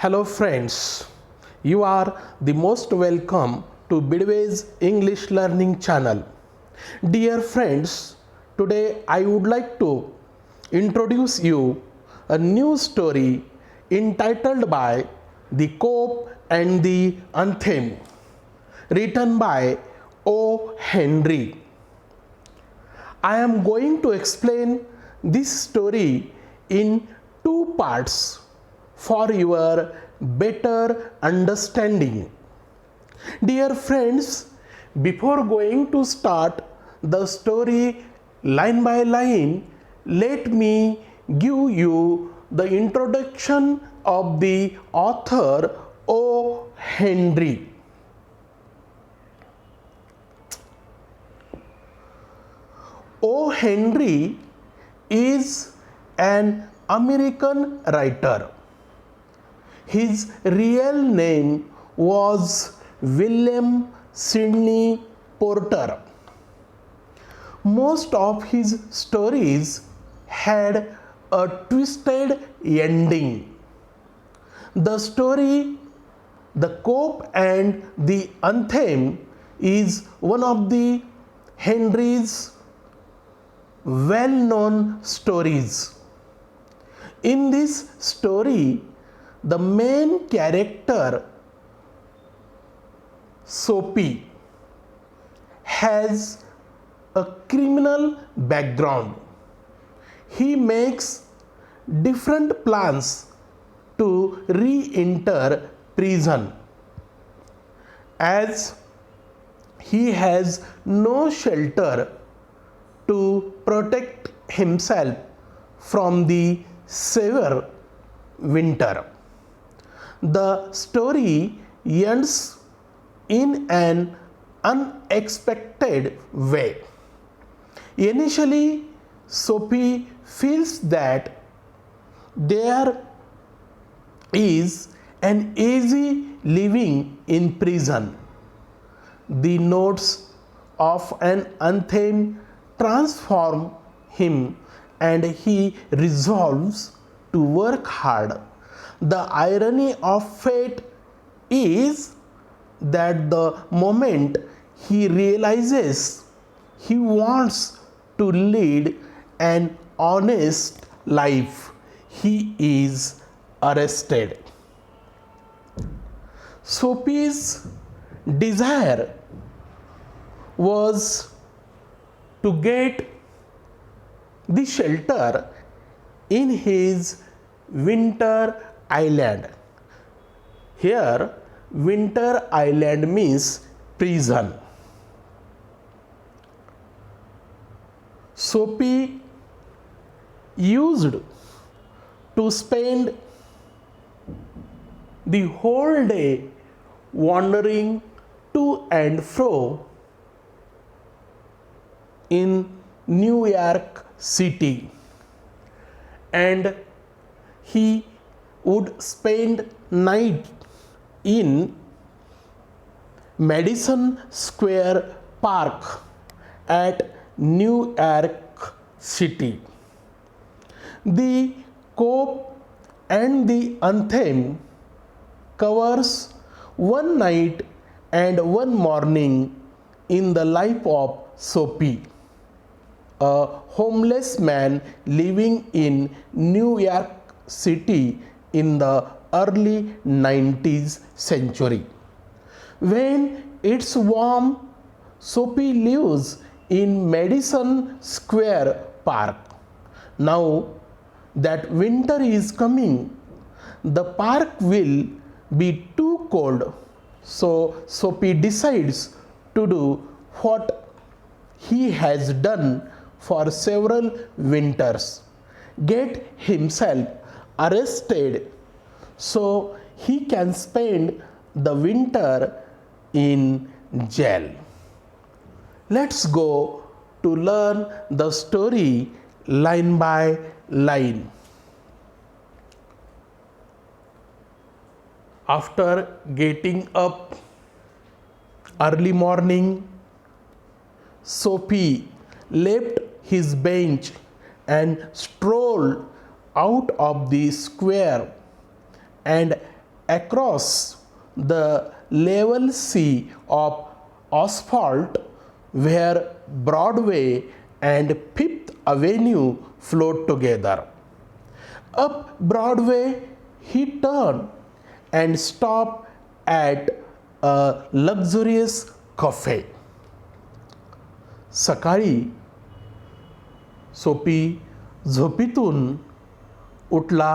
Hello friends, you are the most welcome to Bidway's English Learning channel. Dear friends, today I would like to introduce you a new story entitled by The Cope and the Anthem, written by O. Henry. I am going to explain this story in two parts for your better understanding. Dear friends, before going to start the story line by line, let me give you the introduction of the author O. Henry. O. Henry is an American writer. His real name was William Sidney Porter. Most of his stories had a twisted ending. The story The Cope and the Anthem is one of the Henry's well-known stories. In this story, the main character, Soapy, has a criminal background. He makes different plans to re-enter prison. As he has no shelter to protect himself from the severe winter. The story ends in an unexpected way. Initially, Soapy feels that there is an easy living in prison. The notes of an anthem transform him and he resolves to work hard. The irony of fate is that the moment he realizes he wants to lead an honest life, he is arrested. Soapy's desire was to get the shelter in his winter island. Here, winter island means prison. Soapy used to spend the whole day wandering to and fro in New York City, and he would spend night in Madison Square Park at New York City. The Cope and the Anthem covers one night and one morning in the life of Soapy, a homeless man living in New York City in the early 19th century. When it's warm, Soapy lives in Madison Square Park. Now that winter is coming, the park will be too cold, so Soapy decides to do what he has done for several winters: get himself arrested so he can spend the winter in jail. Let's go to learn the story line by line. After getting up early morning, Soapy left his bench and strolled out of the square and across the level sea of asphalt where Broadway and Fifth Avenue flowed together. Up Broadway, he turned and stopped at a luxurious cafe. सकाळी सोपी झोपेतून उठला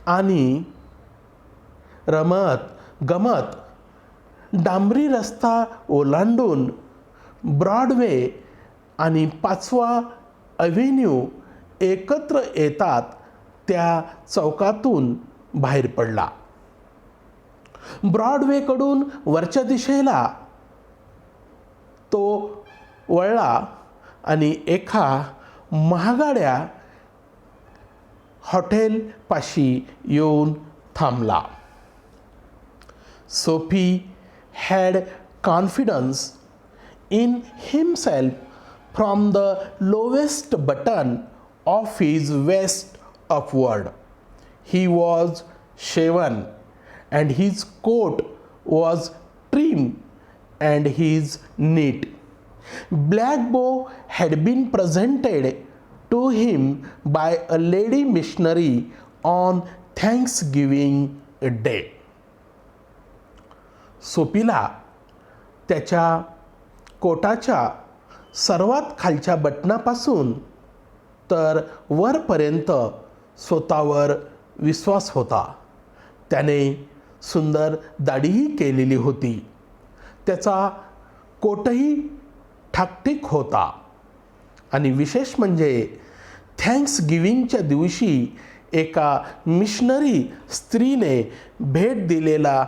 आणि रमत गमत डांबरी रस्ता ओलांडून ब्रॉडवे आणि 5वा अव्हेन्यू एकत्र येतात त्या चौकातून बाहेर पडला. ब्रॉडवेकडून वरच्या दिशेला तो वळला आणि एका महागड्या हॉटेलपाशी येऊन थांबला. Sophie had confidence in himself from the lowest button of his vest upward. He was shaven and his coat was trim and his neat. Black bow had been presented to him by a lady missionary on Thanksgiving Day. सोपीला त्याच्या कोटाच्या सर्वात खालच्या बटनापासून तर वरपर्यंत स्वतःवर विश्वास होता. त्याने सुंदर दाढीही केलेली होती. त्याचा कोटही ठाकठीक होता आणि विशेष म्हणजे थँक्सगिव्हिंगच्या दिवशी एका मिशनरी स्त्रीने भेट दिलेला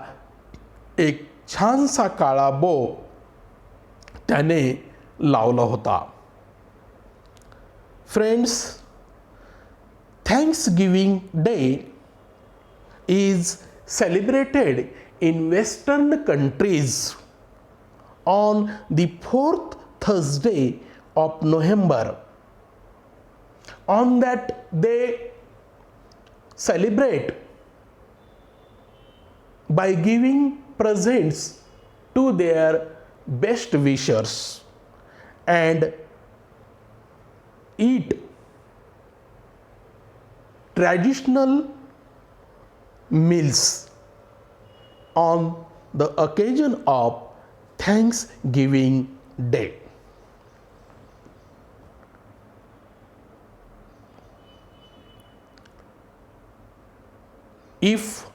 एक छानसा काळा बो त्याने लावला होता. Friends, Thanksgiving day is celebrated in Western countries on the 4th Thursday of November. On that they celebrate by giving presents to their best wishers and eat traditional meals on the occasion of Thanksgiving Day. If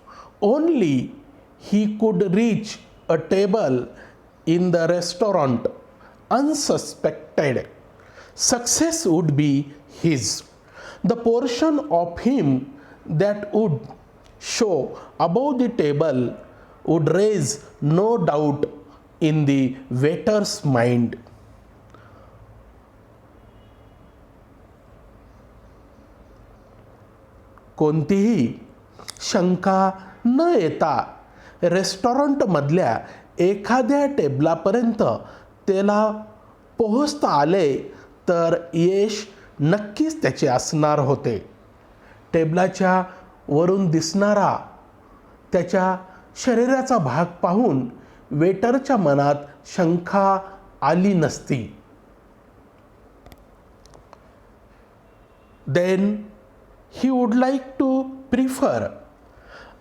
only he could reach a table in the restaurant unsuspected, success would be his. The portion of him that would show above the table would raise no doubt in the waiter's mind. कोणतीही शंका न येता रेस्टॉरंटमधल्या एखाद्या टेबलापर्यंत त्याला पोहोचता आले तर यश नक्कीच त्याचे असणार होते. टेबलाच्या वरून दिसणारा त्याच्या शरीराचा भाग पाहून वेटरच्या मनात शंका आली नसती. Then he would like to prefer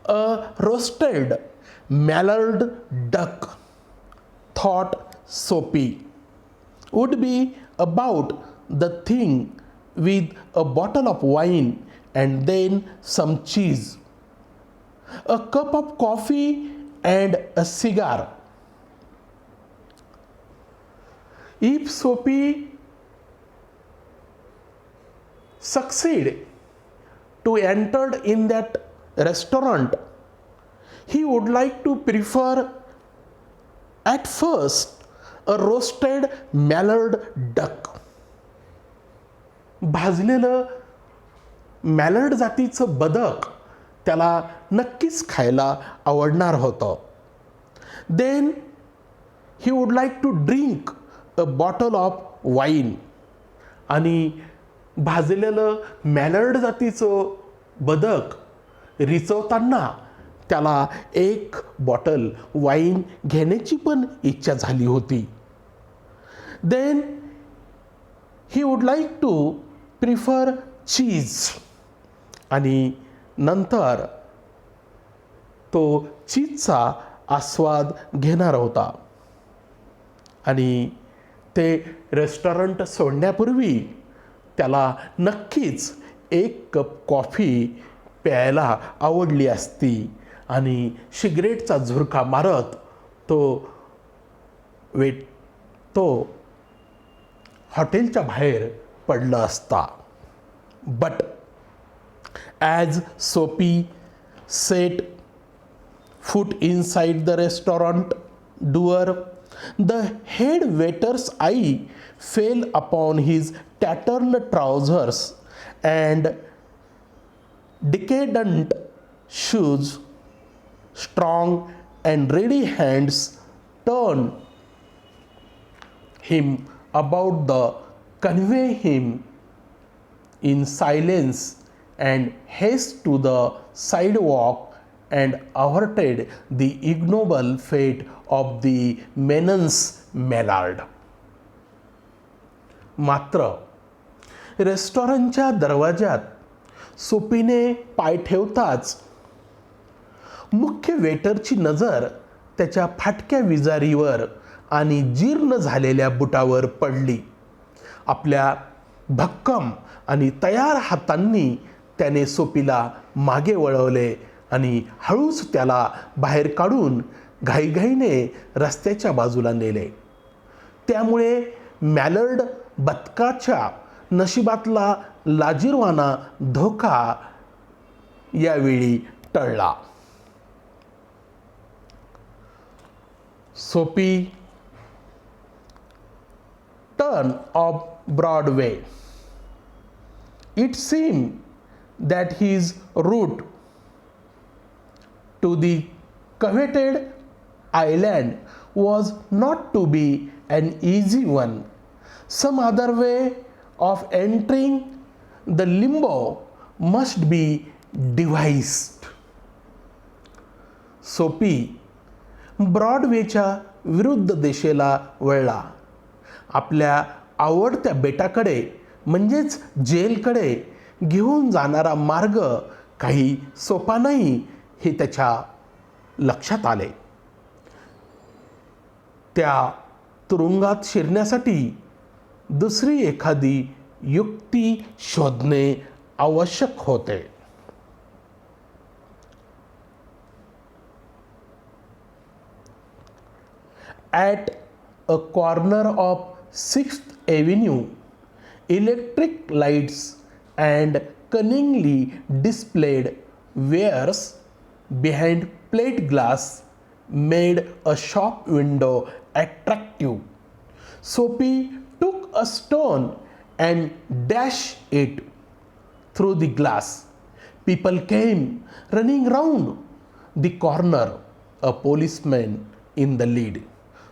a roasted mallard duck, thought Soapy. Would be about the thing with a bottle of wine and then some cheese, a cup of coffee and a cigar. If Soapy succeed to enter in that restaurant, he would like to prefer at first a roasted mallard duck. भाजलेलं मॅलर्ड जातीचं बदक त्याला नक्कीच खायला आवडणार होतं. Then he would like to drink a bottle of wine. आणि भाजलेलं मॅलर्ड जातीचं बदक रिचवताना त्याला एक बॉटल वाईन घेण्याची पण इच्छा झाली होती. Then he would like to prefer cheese. आणि नंतर तो चीजचा आस्वाद घेणार होता. आणि ते रेस्टॉरंट सोडण्यापूर्वी त्याला नक्कीच एक कप कॉफी प्यायला आवडली असती आणि सिगरेटचा झुरका मारत तो हॉटेलच्या बाहेर पडला असता. But as Soapy set foot inside the restaurant door, the head waiter's eye fell upon his tattered trousers and decadent shoes. Strong and ready hands turned him about the convey him in silence and haste to the sidewalk and averted the ignoble fate of the menace Maillard. मात्र रेस्टॉरंटच्या दरवाजात सोपीने पाय ठेवताच मुख्य वेटरची नजर त्याच्या फाटक्या विजारीवर आणि जीर्ण झालेल्या बुटावर पडली. आपल्या भक्कम आणि तयार हातांनी त्याने सोपीला मागे वळवले आणि हळूच त्याला बाहेर काढून घाईघाईने रस्त्याच्या बाजूला नेले. त्यामुळे मॅलर्ड बदकाच्या नशिबातला लाजिरवाना धोका यावेळी टळला. सोपी turn off Broadway. It seemed that his route to the coveted island was not to be an easy one. Some other way of entering the limbo must be devised. सोपी ब्रॉडवेच्या विरुद्ध दिशेला वळला. आपल्या आवडत्या बेटाकडे म्हणजेच जेलकडे घेऊन जाणारा मार्ग काही सोपा नाही हे त्याच्या लक्षात आले. त्या तुरुंगात शिरण्यासाठी दुसरी एखादी युक्ती शोधणे आवश्यक होते. At a corner of 6th Avenue, electric lights and cunningly displayed wares behind plate glass made a shop window attractive. Sophie took a stone and dashed it through the glass. People came running round the corner, a policeman in the lead.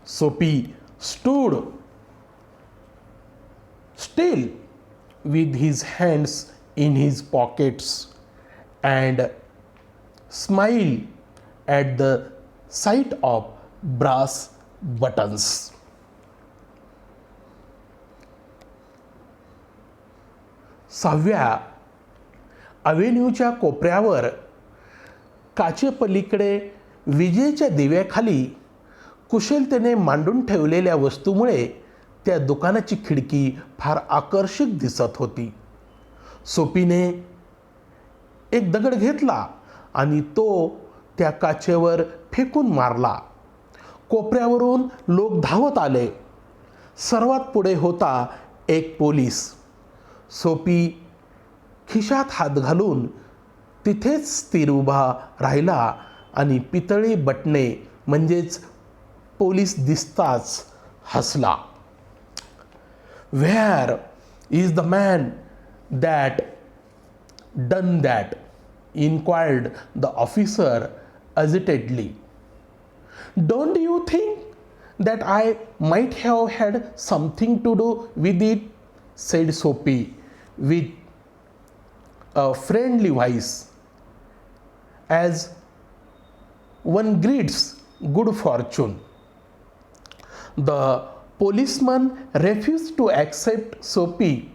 Sophie stood still with his hands in his pockets and smiled at the sight of brass buttons. सहाव्या अव्हेन्यूच्या कोपऱ्यावर काचेपलीकडे विजेच्या दिव्याखाली कुशलतेने मांडून ठेवलेल्या वस्तूमुळे त्या दुकानाची खिडकी फार आकर्षक दिसत होती. सोपीने एक दगड घेतला आणि तो त्या काचेवर फेकून मारला. कोपऱ्यावरून लोक धावत आले. सर्वात पुढे होता एक पोलीस. सोपी खिशात हात घालून तिथेच स्थिर उभा राहिला आणि पितळी बटणे म्हणजेच पोलीस दिसताच हसला. Where is the man that done that? Inquired the officer agitatedly. Don't you think that I might have had something to do with it? Said Sophie with a friendly voice, as one greets good fortune. The policeman refused to accept Soapy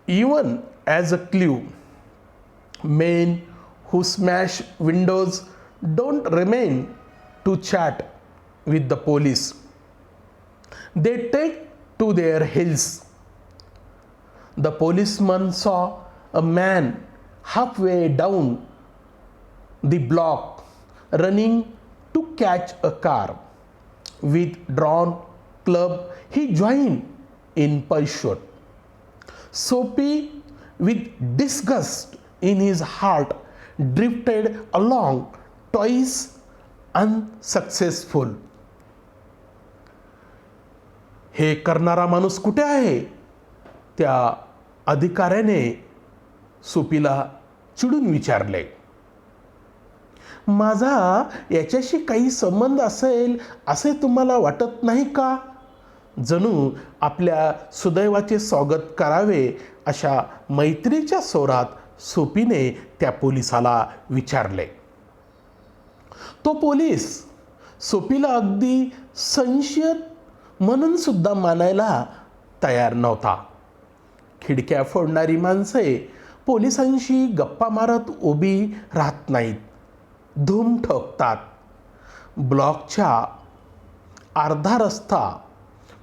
even as a clue. Men who smash windows don't remain to chat with the police. They take to their heels. The policeman saw a man halfway down the block running to catch a car. With drawn club, he joined in pursuit. Soapy, with disgust in his heart, drifted along, twice unsuccessful. हे करणारा माणूस कुठे आहे? त्या अधिकाऱ्याने सोपीला चिडून विचारले. माझा याच्याशी काही संबंध असेल असे तुम्हाला वाटत नाही का? जणू आपल्या सुदैवाचे स्वागत करावे अशा मैत्रीच्या स्वरात सोपीने त्या पोलिसाला विचारले. तो पोलीस सोपीला अगदी संशयित म्हणून सुद्धा मानायला तयार नव्हता. खिडक्या फोडणारी माणसे पोलिसांशी गप्पा मारत उभी राहत नाहीत, धूम ठोकतात. ब्लॉकच्या अर्धा रस्ता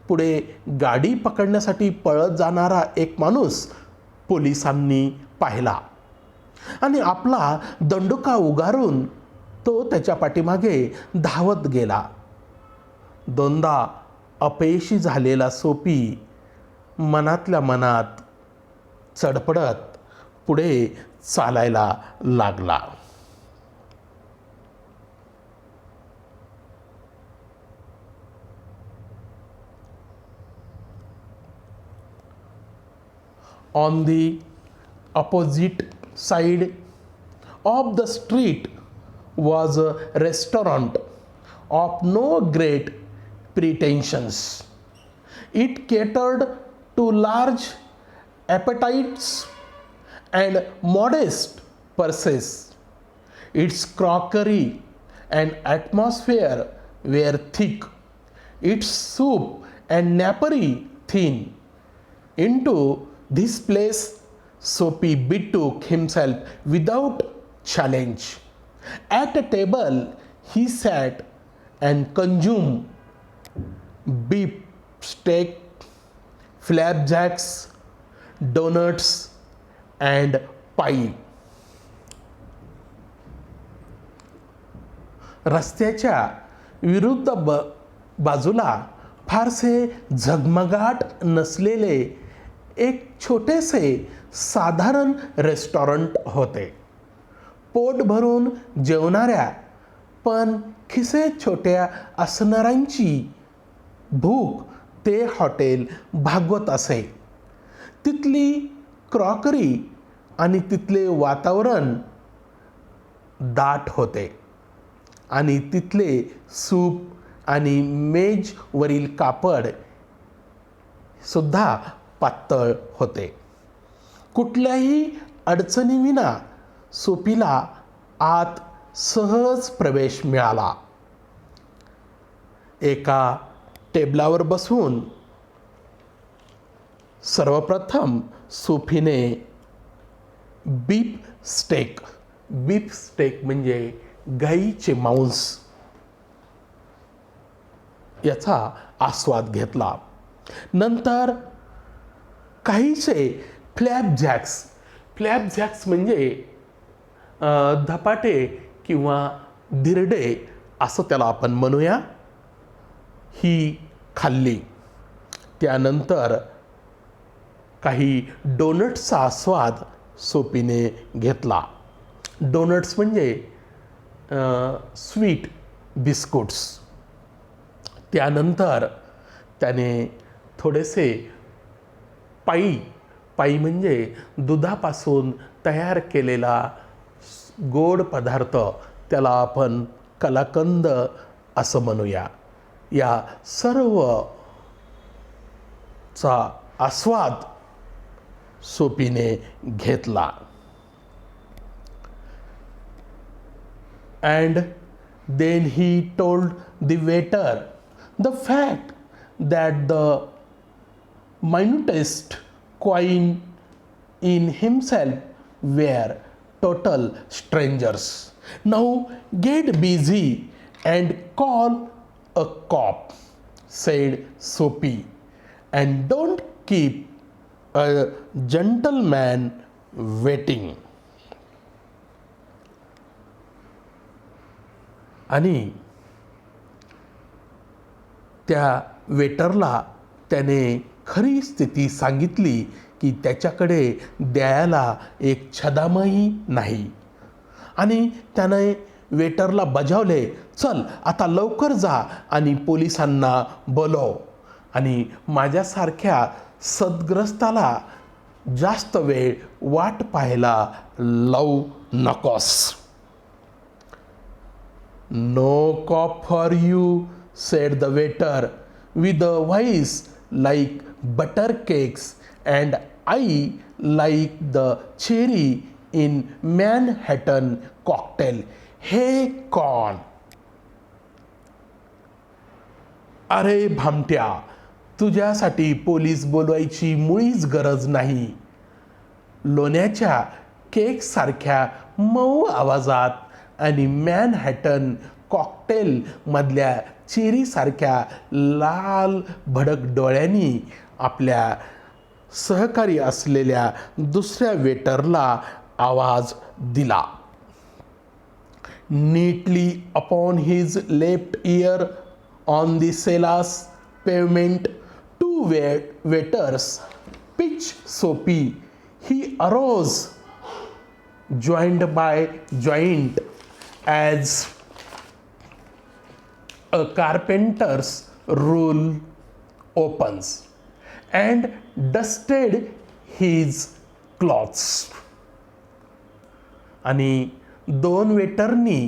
पुढे गाडी पकडण्यासाठी पळत जाणारा एक माणूस पोलिसांनी पाहिला आणि आपला दंडुका उगारून तो त्याच्या पाठीमागे धावत गेला. दोनदा अपयशी झालेला सोपी मनातल्या मनात चडपडत पुढे चालायला लागला. On the opposite side of the street was a restaurant of no great pretensions. It catered to large appetites and modest purses. Its crockery and atmosphere were thick, its soup and napery thin. Into this place Soapy betook himself without challenge. At a table he sat and consumed beef steak, flapjacks, donuts and pie. रस्त्याच्या विरुद्ध बाजूला फारसे झगमगाट नसलेले एक छोटेसे साधारण restaurant होते. पोट भरून जेवणाऱ्या पण खिसे छोट्या असणाऱ्यांची भूक ते हॉटेल भागवत असे. तिथली क्रॉकरी आणि तिथले वातावरण दाट होते आणि तिथले सूप आणि मेजवरील कापड सुद्धा पातळ होते. कुठल्याही अडचणीविना सोपीला आत सहज प्रवेश मिळाला. एका टेबलावर बसून सर्वप्रथम सोफीने बीफ स्टेक म्हणजे गाईचे मांस याचा आस्वाद घेतला. नंतर काहीसे फ्लॅपजॅक्स म्हणजे धपाटे किंवा धिरडे असं त्याला आपण म्हणूया, ही खाल्ली. त्यानंतर काही डोनट्सचा आस्वाद सोपीने घेतला. डोनट्स म्हणजे स्वीट बिस्कुट्स. त्यानंतर त्याने थोडेसे पाई म्हणजे दुधापासून तयार केलेला गोड पदार्थ, त्याला आपण कलाकंद असं म्हणूया, या सर्वचा आस्वाद सोपीने घेतला. And then he told the waiter the fact that the minutest coin in himself were total strangers. Now get busy and call a cop, said Soapy, and don't keep a gentleman waiting. आणि त्या वेटरला त्याने खरी स्थिती सांगितली की त्याच्याकडे द्यायला एक छदामही नाही. आणि त्याने वेटरला बजावले, चल आता लवकर जा आणि पोलिसांना बोलव आणि माझ्यासारख्या सद्ग्रस्ताला जास्त वेळ वाट पाहायला लावू नकोस. No cop for you, said the waiter with a voice like butter cakes and eye like the cherry in Manhattan cocktail. Hey कौन? अरे भामट्या, तुझ्यासाठी पोलीस बोलवायची मुळीच गरज नाही. लोण्याच्या केकसारख्या मऊ आवाजात आणि मॅनहॅटन कॉकटेलमधल्या चेरीसारख्या लाल भडक डोळ्यांनी आपल्या सहकारी असलेल्या दुसऱ्या वेटरला आवाज दिला. Neatly upon his left ear on the cellar's pavement, two waiters pitched Soapy. He arose joint by joint as a carpenter's rule opens, and dusted his clothes. आणि दोन वेटरनी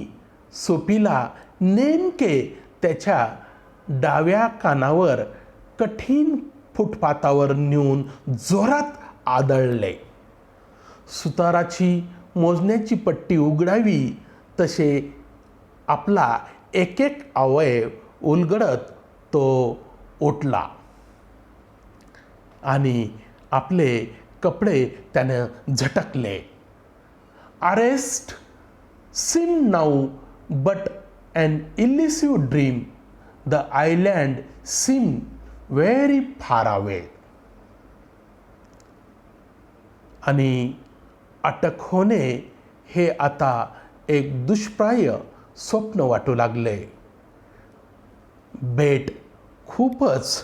सोपीला नेमके त्याच्या डाव्या कानावर कठीण फुटपाथावर नेऊन जोरात आदळले. सुताराची मोजण्याची पट्टी उघडावी तसे आपला एक एक अवयव उलगडत तो उठला आणि आपले कपडे त्यानं झटकले. Arrest seemed now but an elusive dream. The island seemed very far away. आणि अटक होणे हे आता एक दुष्प्राय स्वप्न वाटू लागले. बेट खूपच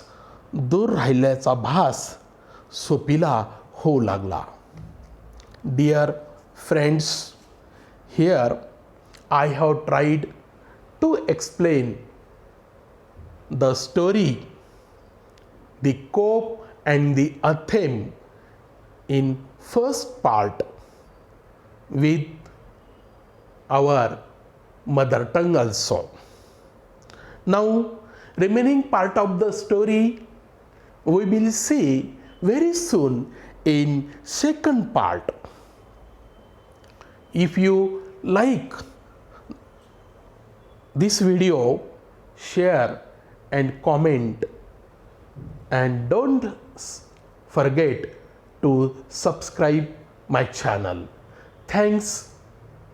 दूर राहिल्याचा भास सोपीला होऊ लागला. Dear friends, here I have tried to explain the story, the cope and the theme in first part with our mother tongue also. Now remaining part of the story we will see very soon in second part. If you like this video, share and comment, and don't forget to subscribe my channel. Thanks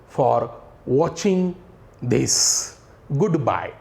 for watching this. Goodbye.